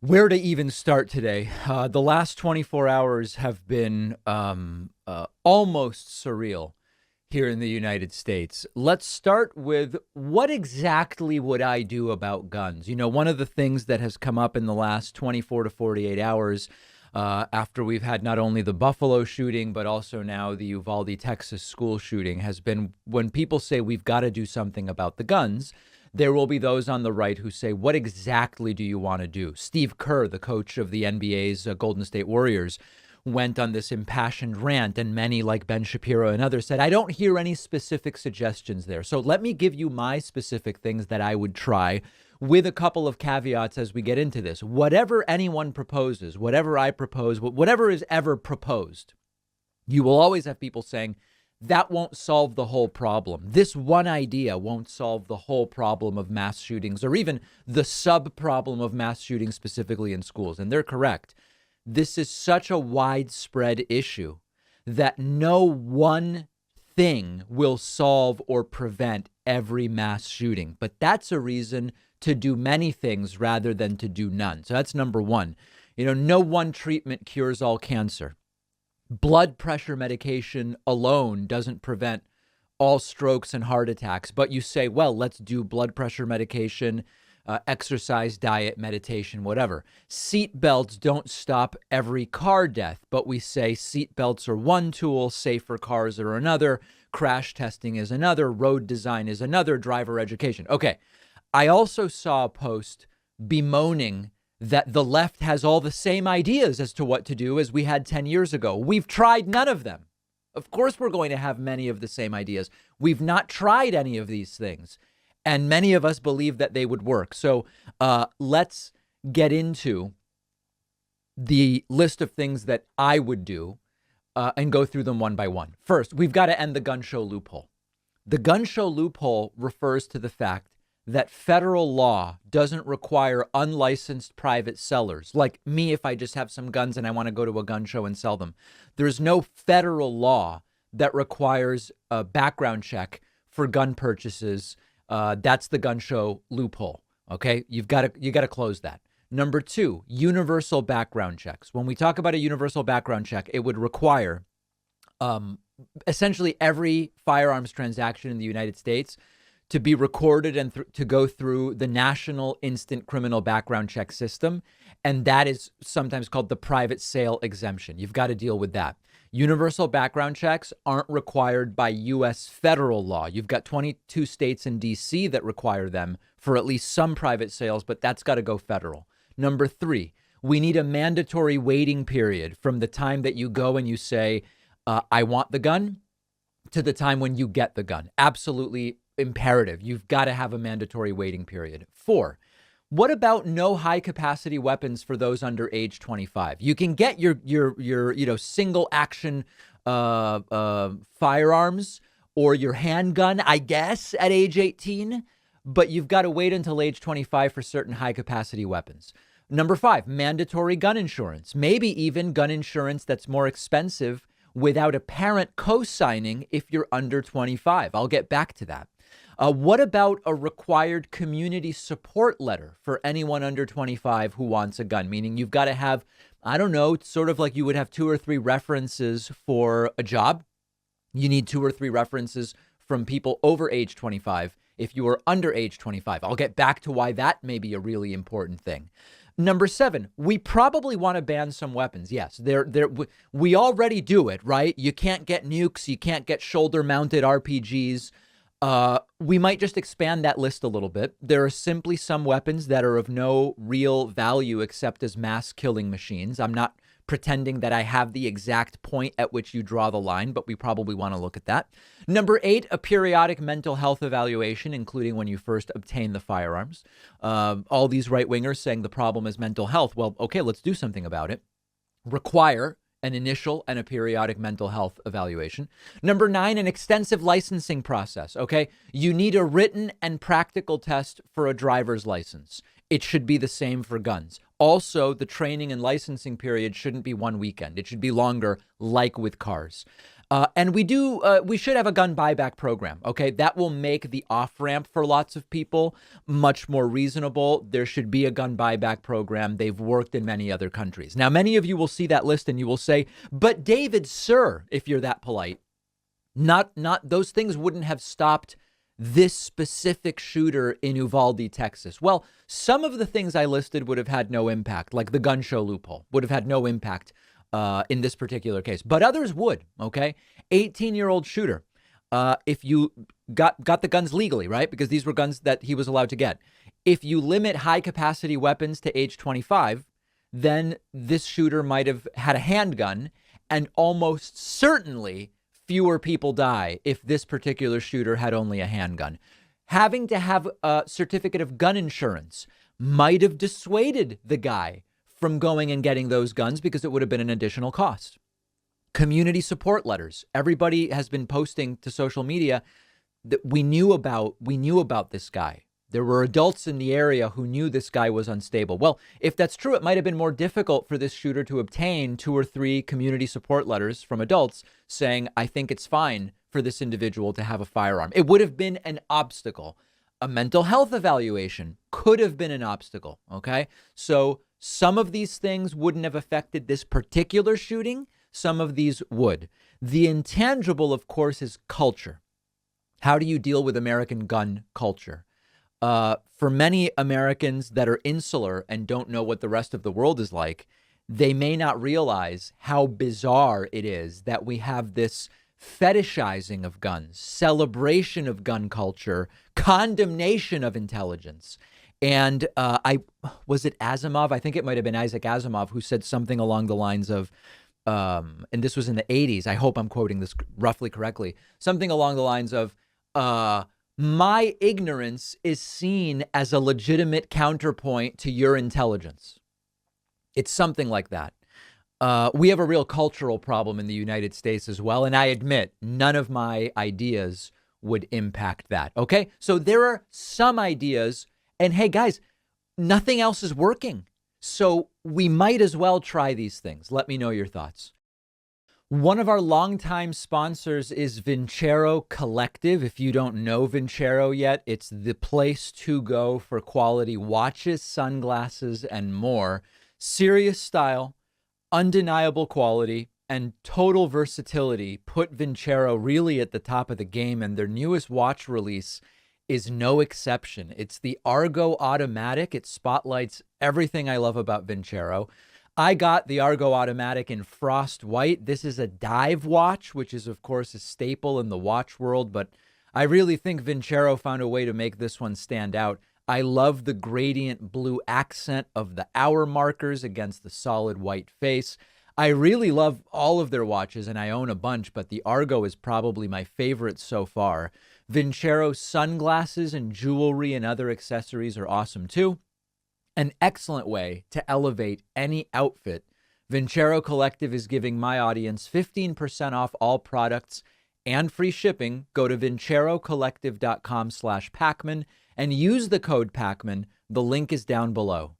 Where to even start today? The last 24 hours have been almost surreal here in the United States. Let's start with what exactly would I do about guns? You know, one of the things that has come up in the last 24 to 48 hours after we've had not only the Buffalo shooting, but also now the Uvalde, Texas school shooting has been when people say we've got to do something about the guns. There will be those on the right who say, what exactly do you want to do? Steve Kerr, the coach of the NBA's Golden State Warriors, went on this impassioned rant, and many like Ben Shapiro and others said, I don't hear any specific suggestions there. So let me give you my specific things that I would try with a couple of caveats as we get into this. Whatever anyone proposes, whatever I propose, whatever is ever proposed, you will always have people saying, that won't solve the whole problem. This one idea won't solve the whole problem of mass shootings or even the sub problem of mass shootings specifically in schools. And they're correct. This is such a widespread issue that no one thing will solve or prevent every mass shooting. But that's a reason to do many things rather than to do none. So that's number one. You know, no one treatment cures all cancer. Blood pressure medication alone doesn't prevent all strokes and heart attacks. But you say, well, let's do blood pressure medication, exercise, diet, meditation, whatever. Seat belts don't stop every car death, but we say seat belts are one tool, safer cars are another, crash testing is another, road design is another, driver education. Okay. I also saw a post bemoaning that the left has all the same ideas as to what to do as we had 10 years ago. We've tried none of them. Of course, we're going to have many of the same ideas. We've not tried any of these things. And many of us believe that they would work. So let's get into the list of things that I would do and go through them one by one. First, we've got to end the gun show loophole. The gun show loophole refers to the fact that federal law doesn't require unlicensed private sellers, like me if I just have some guns and I want to go to a gun show and sell them. There's no federal law that requires a background check for gun purchases. That's the gun show loophole. Okay, you got to close that. Number two, universal background checks. When we talk about a universal background check, it would require essentially every firearms transaction in the United States to be recorded and to go through the National Instant Criminal Background Check System. And that is sometimes called the private sale exemption. You've got to deal with that. Universal background checks aren't required by U.S. federal law. You've got 22 states in D.C. that require them for at least some private sales, but that's got to go federal. Number three, we need a mandatory waiting period from the time that you go and you say, I want the gun, to the time when you get the gun. Absolutely imperative. You've got to have a mandatory waiting period. Four, what about no high capacity weapons for those under age 25? You can get your single action firearms or your handgun, I guess, at age 18, but you've got to wait until age 25 for certain high capacity weapons. Number five, mandatory gun insurance, maybe even gun insurance that's more expensive without a parent co-signing if you're under 25. I'll get back to that. What about a required community support letter for anyone under 25 who wants a gun? Meaning you've got to have, I don't know, it's sort of like you would have 2 or 3 references for a job. You need 2 or 3 references from people over age 25 if you are under age 25. I'll get back to why that may be a really important thing. Number 7, we probably want to ban some weapons. Yes, we already do it, right? You can't get nukes. You can't get shoulder mounted RPGs. We might just expand that list a little bit. There are simply some weapons that are of no real value except as mass killing machines. I'm not pretending that I have the exact point at which you draw the line, but we probably want to look at that. Number 8, a periodic mental health evaluation, including when you first obtain the firearms. All these right wingers saying the problem is mental health. Well, okay, let's do something about it. Require an initial and a periodic mental health evaluation. Number 9, an extensive licensing process. Okay. You need a written and practical test for a driver's license. It should be the same for guns. Also, the training and licensing period shouldn't be one weekend. It should be longer, like with cars. And we should have a gun buyback program. Okay. That will make the off ramp for lots of people much more reasonable. There should be a gun buyback program. They've worked in many other countries. Now, many of you will see that list and you will say, but David, sir, if you're that polite, not those things wouldn't have stopped this specific shooter in Uvalde, Texas. Well, some of the things I listed would have had no impact, like the gun show loophole would have had no impact in this particular case, but others would. Okay. 18-year-old shooter. If you got the guns legally, right? Because these were guns that he was allowed to get. If you limit high capacity weapons to age 25, then this shooter might have had a handgun, and almost certainly fewer people die if this particular shooter had only a handgun. Having to have a certificate of gun insurance might have dissuaded the guy from going and getting those guns because it would have been an additional cost. Community support letters. Everybody has been posting to social media that we knew about this guy. There were adults in the area who knew this guy was unstable. Well, if that's true, it might have been more difficult for this shooter to obtain 2 or 3 community support letters from adults saying, I think it's fine for this individual to have a firearm. It would have been an obstacle. A mental health evaluation could have been an obstacle. Okay. So some of these things wouldn't have affected this particular shooting. Some of these would. The intangible, of course, is culture. How do you deal with American gun culture? For many Americans that are insular and don't know what the rest of the world is like, they may not realize how bizarre it is that we have this fetishizing of guns, celebration of gun culture, condemnation of intelligence. And was it Asimov? I think it might have been Isaac Asimov who said something along the lines of, and this was in the 80s. I hope I'm quoting this roughly correctly. Something along the lines of, my ignorance is seen as a legitimate counterpoint to your intelligence. It's something like that. We have a real cultural problem in the United States as well. And I admit none of my ideas would impact that. Okay. So there are some ideas, and hey guys, nothing else is working. So we might as well try these things. Let me know your thoughts. One of our longtime sponsors is Vincero Collective. If you don't know Vincero yet, it's the place to go for quality watches, sunglasses, and more. Serious style, undeniable quality, and total versatility put Vincero really at the top of the game, and their newest watch release is no exception. It's the Argo Automatic. It spotlights everything I love about Vincero. I got the Argo Automatic in frost white. This is a dive watch, which is, of course, a staple in the watch world, but I really think Vincero found a way to make this one stand out. I love the gradient blue accent of the hour markers against the solid white face. I really love all of their watches, and I own a bunch, but the Argo is probably my favorite so far. Vincero sunglasses and jewelry and other accessories are awesome too. An excellent way to elevate any outfit. Vincero Collective is giving my audience 15% off all products and free shipping. Go to vincerocollective.com/Pacman and use the code Pacman. The link is down below.